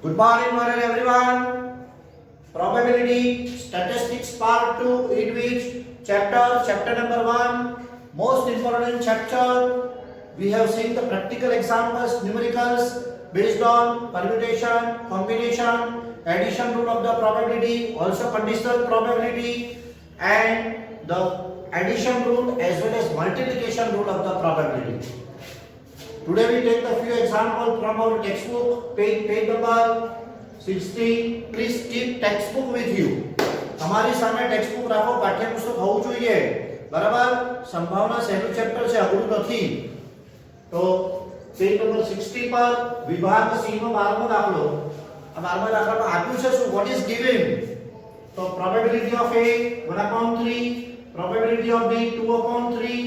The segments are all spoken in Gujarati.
Good morning, one and everyone. Probability statistics part 2, in which chapter number 1, most important chapter. We have seen the practical examples, numericals based on permutation, combination, addition rule of the probability, also conditional probability, and the addition rule as well as multiplication rule of the probability. Today we take a few examples from our textbook, page number 16. Please keep textbook with you. તમારી સામે ટેક્સ્ટબુક રાખો, પાઠ્યપુસ્તક હોવું જોઈએ, બરાબર? સંભાવના સહેલું ચેપ્ટર છે, અઘરું નથી. તો પેજ નંબર 60 પર વિભાગ સી નો 12મો દાખલો. આ 12મા દાખલામાં આપ્યું છે શું? What is given? તો probability of A 1/3, probability of B 2/3,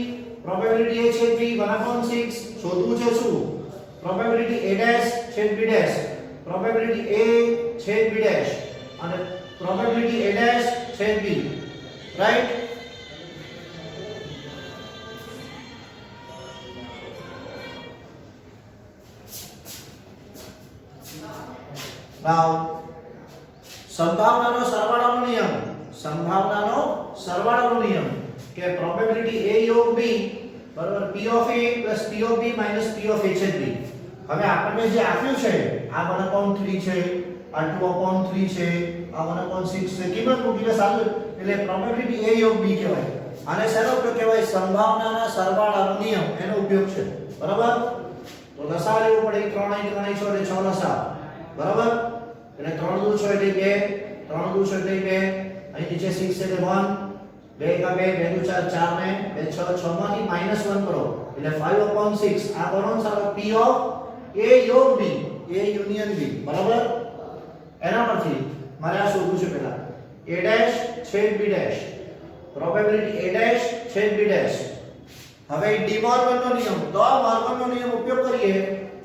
probability A છેદ B 1/6. શોધવું છે શું? પ્રોબેબિલિટી A ડેશ છેદ B ડેશ, પ્રોબેબિલિટી A છેદ B ડેશ અને પ્રોબેબિલિટી A ડેશ છેદ B, રાઈટ? નાઉ સંભાવનાનો સરવાળાનો નિયમ કે પ્રોબેબિલિટી A યોગ B બરાબર P of A plus P of B minus P of A છેદ B. હવે આપણને જે આપ્યું છે આ 1/3 છે, આ 2/3 છે, આ 1/6 છે, કિંમત મૂકીને સાચું એટલે પ્રોબેબિલિટી A યોગ B કહેવાય. આને શેનો ઉપયોગ કહેવાય? સંભાવનાના સરવાળાનો નિયમ, એનો ઉપયોગ છે, બરાબર? તો લસા લેવું પડે. 3 અહીં 3 અહીં 6 એટલે 6 લસા, બરાબર? એટલે 3 દુ 6 એટલે 2, 3 દુ 6 એટલે 2, અહીં નીચે 6 એટલે 1, 2 કા 2, 2 દુ 4, 4 ને 2 6, 6 માંથી -1 કરો એટલે 5/6. આ કોનો સરવાળો? P of A યોગ B, A યુનિયન B, બરાબર? એના પરથી મારે આ શોધવું છે પહેલા. A ડેશ છેદ B dash, probability A dash છેદ B ડેશ. હવે ડી મોર્ગનનો નિયમ, દ મોર્ગનનો નિયમ ઉપયોગ કરીએ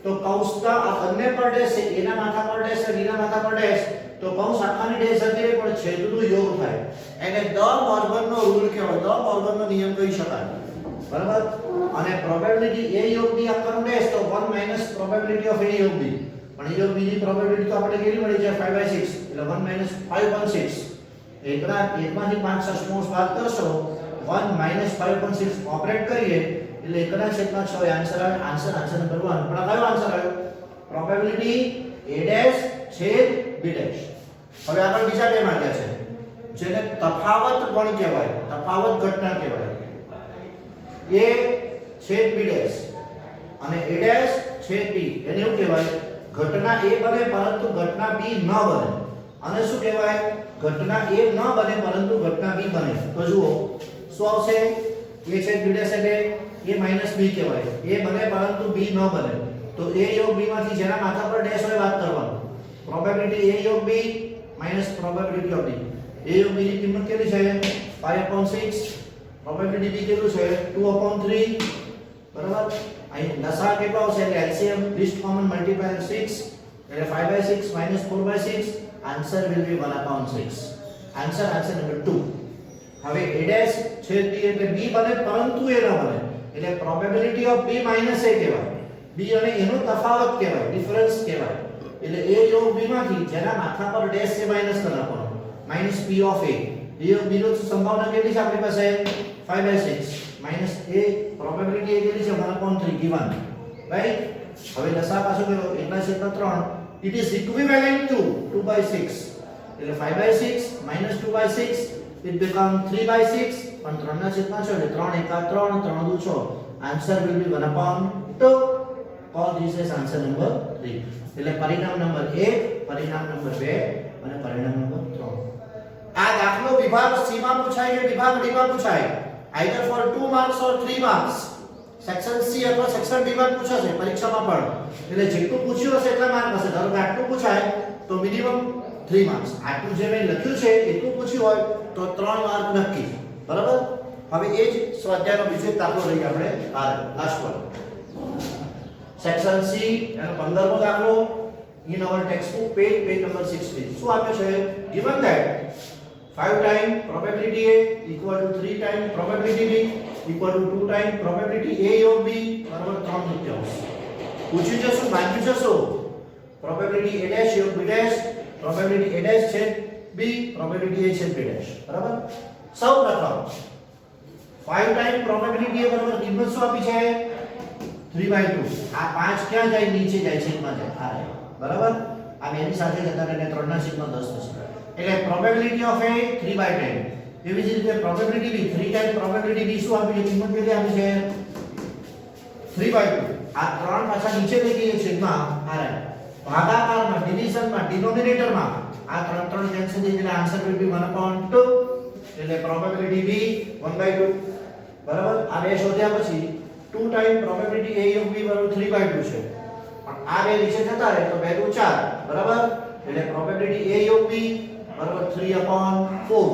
તો કૌંસના આ બંને પર ડેશ છે, એના માથા પર ડેશ છે, બીના માથા પર ડેશ, તો કૌંસ આખાની ડેશ જતી રહે પણ છેદનું યોગ થાય. એને દ મોર્ગનનો રૂલ કહેવાય, દ મોર્ગનનો નિયમ કહી શકાય, બરાબર? અને પ્રોબેબિલિટી A યોગ B આખાનું ડેશ તો 1 માઈનસ પ્રોબેબિલિટી ઓફ A યોગ B. પણ A યોગ B ની પ્રોબેબિલિટી તો આપણે કેટલી મળી છે? 5/6 એટલે 1 માઈનસ 5/6. એકમાંથી 5 સસ્મોસ બાદ કરશો, 1 માઈનસ 5/6 ઓપરેટ કરીએ એટલે 1/6 આન્સર આવે. Answer number 1. પણ કયો આન્સર આવ્યો? પ્રોબેબિલિટી A ડેશ છેદ B ડેશ. હવે આગળ બીજા બે માંગ્યા છે જેને તફાવત ગણ કહેવાય, તફાવત ઘટના કહેવાય. A છેદ B ડેશ અને A ડેશ છેદ B, એને એવું કહેવાય ઘટના A બને પરંતુ ઘટના B ન બને. અને શું કહેવાય? ઘટના A ન બને પરંતુ ઘટના B બને. તો જુઓ શું આવશે? A છેદ B ડેશ એટલે A માઈનસ B કહેવાય. A બને પરંતુ B ન બને. તો A યોગ B માંથી જેના માથા પર ડેશ હોય વાત કરવાનું. પ્રોબેબિલિટી A યોગ B minus probability of B. A યોગ B ની કિંમત કેટલી છે? 5/6. પ્રોબેબિલિટી B કેટલું છે? 2/3, બરાબર? અહીં લસા કેટલો આવશે? એટલે LCM લીસ્ટ કોમન મલ્ટીપ્લાયર 6 એટલે 5/6 minus 4/6. Answer will be 1/6. Answer number 2. હવે A ડેશ છેદ B એટલે B બને પરંતુ A ન બને એટલે probability of B minus A કહેવાય. B અને A નો તફાવત કહેવાય, ડિફરન્સ કહેવાય. એટલે A યોગ B માંથી જેના માથા પર ડેશ છે માઈનસ કરી નાખવાનો, minus P of A. A યોગ B નો સંભાવના કેટલી છે આપણી પાસે? 5/6 માઈનસ A પ્રોબેબિલિટી A કેટલી છે? 1/3 given, રાઈટ? હવે લસા પાછો ગયો 1/3. It is equivalent to 2/6 એટલે 5/6 minus 2/6 it become 3/6. પણ 3/6 એટલે 3 એકા 3, 3 દુ 6. Answer will be 1/2. Call this as answer number 3. એટલે પરિણામ નંબર 1, પરિણામ નંબર 2 અને પરિણામ નંબર 3. આ દાખલો વિભાગ સી માં પૂછાય કે વિભાગ ડી માં પૂછાય? either for 2 marks or 3 marks. Section C અથવા સેક્શન ડી માં પૂછાશે પરીક્ષામાં પણ. એટલે જેટલું પૂછ્યું હશે એટલા માર્ક હશે. ધારો કે આટલું પૂછાય તો મિનિમમ 3 માર્ક્સ. આટલું જે મેં લખ્યું છે એટલું પૂછ્યું હોય તો 3 માર્ક નક્કી, બરાબર? હવે એ જ સ્વાધ્યાયનો બીજો દાખલો લઈએ આપણે લાસ્ટ પર. સેક્શન સી એનો 15મો દાખલો in our textbook page number 16. શું આપ્યું છે? given that 5 times probability A equal to 3 times probability B equal to 2 times probability A યોગ B બરાબર 3 તૃતીયાંશ. પૂછ્યું છે શું? માંગ્યું છે શું? પ્રોબેબિલિટી a ડેશ યોગ b dash, probability a dash છે b, પ્રોબેબિલિટી a છે b ડેશ. બરાબર. સૌપ્રથમ 5 ટાઈમ પ્રોબેબિલિટી a બરાબર કિંમત શું આપી છે 3/2. આ 5 ક્યાં જાય? નીચે જાય છે, એમાં જાય આ રહે. બરાબર. આ બેની સાથે જતા રહીને 3 ના છેદમાં 10 થશે. એટલે પ્રોબેબિલિટી ઓફ a 3/10. એવી જ રીતે probability b 3 time probability b શું આપી છે? કિંમત કેટલી આપી છે 3/2. આ 3 પાછા નીચે લઈ ગઈએ છેદમાં આ રહે. ભાગાકારમાં ડિવિઝનમાં ડિનોમિનેટરમાં આ 3 કેન્સલ થઈ એટલે આન્સર વિલ બી 1/2. એટલે પ્રોબેબિલિટી b 1/2. બરાબર. આ બે શોધ્યા પછી 2 time probability a of b બરાબર 3/2 છે. પણ આ બે નીચે જતા રહે તો 2 * 4. બરાબર. એટલે પ્રોબેબિલિટી a ઓફ b બરાબર 3/4.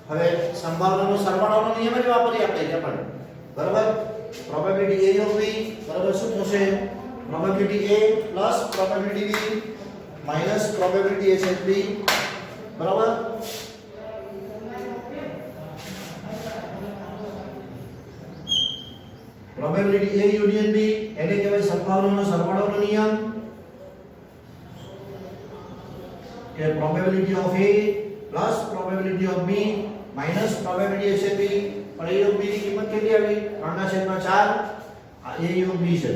હવે સંભાવનાનો સરવાળોનો નિયમ જ વાપરીએ આપણે જે પણ. બરાબર. પ્રોબેબિલિટી a ઓફ b બરાબર શું થશે? Probability a plus probability b minus probability a છેદ b. બરાબર. પ્રોબેબિલિટી a યુનિયન b એટલે કહેવાય સંભાવનાનો સરવાળોનો નિયમ કે probability of a plus probability of b minus probability a છેદ b. પણ a ઓફ b ની કિંમત કેટલી આવી? 3/4. આ a ઓફ b છે.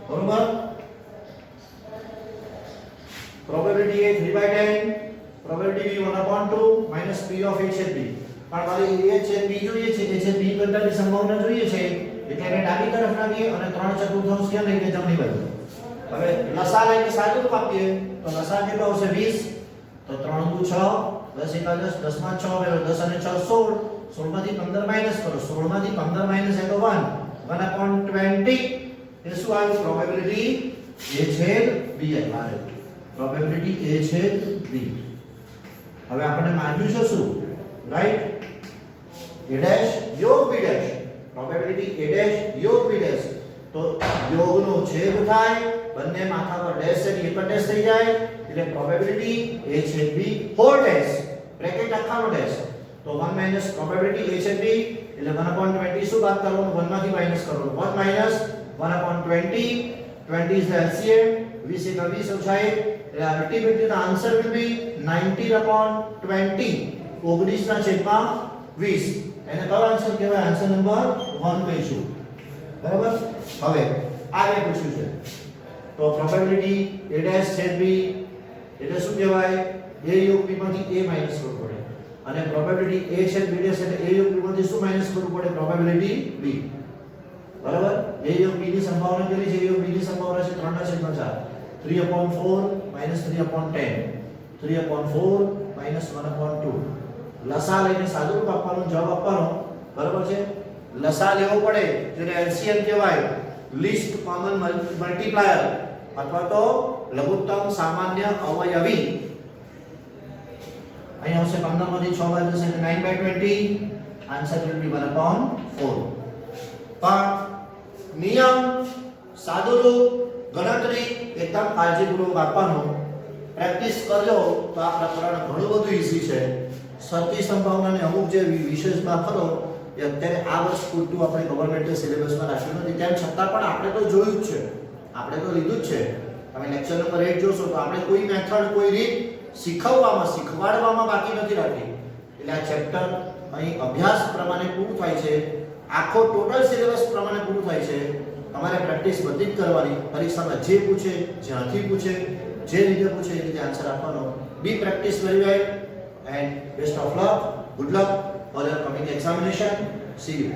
બરોબર. Probability a 3/10, probability b 1/2 minus p of a છેદ b. પણ મારી a છેદ b જોઈએ છે, a છેદ b કરતાની સંભાવના જોઈએ છે એટલે એને ડાબી તરફ લાવીએ અને 3/4 ક્યાં લઈ ગયા? જમણી બાજુ. હવે લસા લઈને સાદું કાપીએ તો લસા કેટલો આવશે 20. તો 3 × 6 10 × 10 10 માં 6 એટલે 10 અને 6 16. 16 માંથી 15 માઈનસ કરો. 16 માંથી 15 માઈનસ એટલે 1/20. એ શું આવ્યું? પ્રોબેબિલિટી a છેદ b આવ્યું. પ્રોબેબિલિટી a છેદ b. હવે આપણે માન્યું છે શું? રાઈટ. a ડેશ યોગ b dash. Probability a dash યોગ b ડેશ. તો યોગનો છેદ થાય, બંને માથા પર ડેશ છે એક ડેશ થઈ જાય એટલે પ્રોબેબિલિટી a છેદ b હોલ ડેશ બ્રેકેટ આખાનો ડેશ. તો 1 માઈનસ પ્રોબેબિલિટી a છેદ b એટલે 1/20 શું બાદ કરવાનું? 1 માંથી માઈનસ કરવાનું. 1 માઈનસ 1/20. 20 is the LCM. 20 × 20 ઓછા 1 એટલે ultimately the answer will be 19/20. 19 ના છેદમાં 20. એને કયો આન્સર કહેવાય? આન્સર નંબર 1 કહીશું. બરાબર. હવે આ બે પૂછ્યું છે તો પ્રોબેબિલિટી a ડેશ છેદ b એટલે શું કહેવાય? a યોગ b માંથી a માઈનસ કરવું પડે અને પ્રોબેબિલિટી a છેદ b ડેશ એટલે a યોગ b માંથી શું માઈનસ કરવું પડે? Probability b. બરાબર. a યોગ b ની સંભાવના કેટલી છે? a યોગ b ની સંભાવના છે 3/4. 3/4 માઈનસ 3/10. 3/4 માઈનસ 1/2. લસા લઈને સાદુરૂપ આપવાનું, જવાબ આપવાનો. બરાબર છે. લસા લેવો પડે જેને LCM કહેવાય, લીસ્ટ કોમન મલ્ટીપ્લાયર અથવા તો લઘુત્તમ સામાન્ય અવયવી. અહીં આવશે 15 માંથી 6 બાદ જશે 9/20. Answer will be 1/4. પણ નિયમ, સાદુરૂપ, ગણતરી એકદમ કાળજીપૂર્વક આપવાનું. પ્રેક્ટિસ કરજો તો આ પ્રકરણ ઘણું બધું ઈઝી છે. સરખી સંભાવનાને અમુક જે વિશેષમાં ખરો એ અત્યારે આ વર્ષ પૂરતું આપણે ગવર્મેન્ટે સિલેબસમાં રાખ્યું નથી, તેમ છતાં પણ આપણે તો જોયું જ છે, આપણે તો લીધું જ છે. તમે લેક્ચર નંબર 8 જોશો તો આપણે કોઈ મેથડ, કોઈ રીત શીખવાડવામાં બાકી નથી રાખી. એટલે આ ચેપ્ટર અહીં અભ્યાસ પ્રમાણે પૂરું થાય છે, આખો ટોટલ સિલેબસ પ્રમાણે પૂરું થાય છે. તમારે પ્રેક્ટિસ બધી જ કરવાની. પરીક્ષામાં જે પૂછે, જ્યાંથી પૂછે, જે રીતે પૂછે એ રીતે આન્સર આપવાનો. Be practice very well and best of luck. Good luck for your coming examination. See you.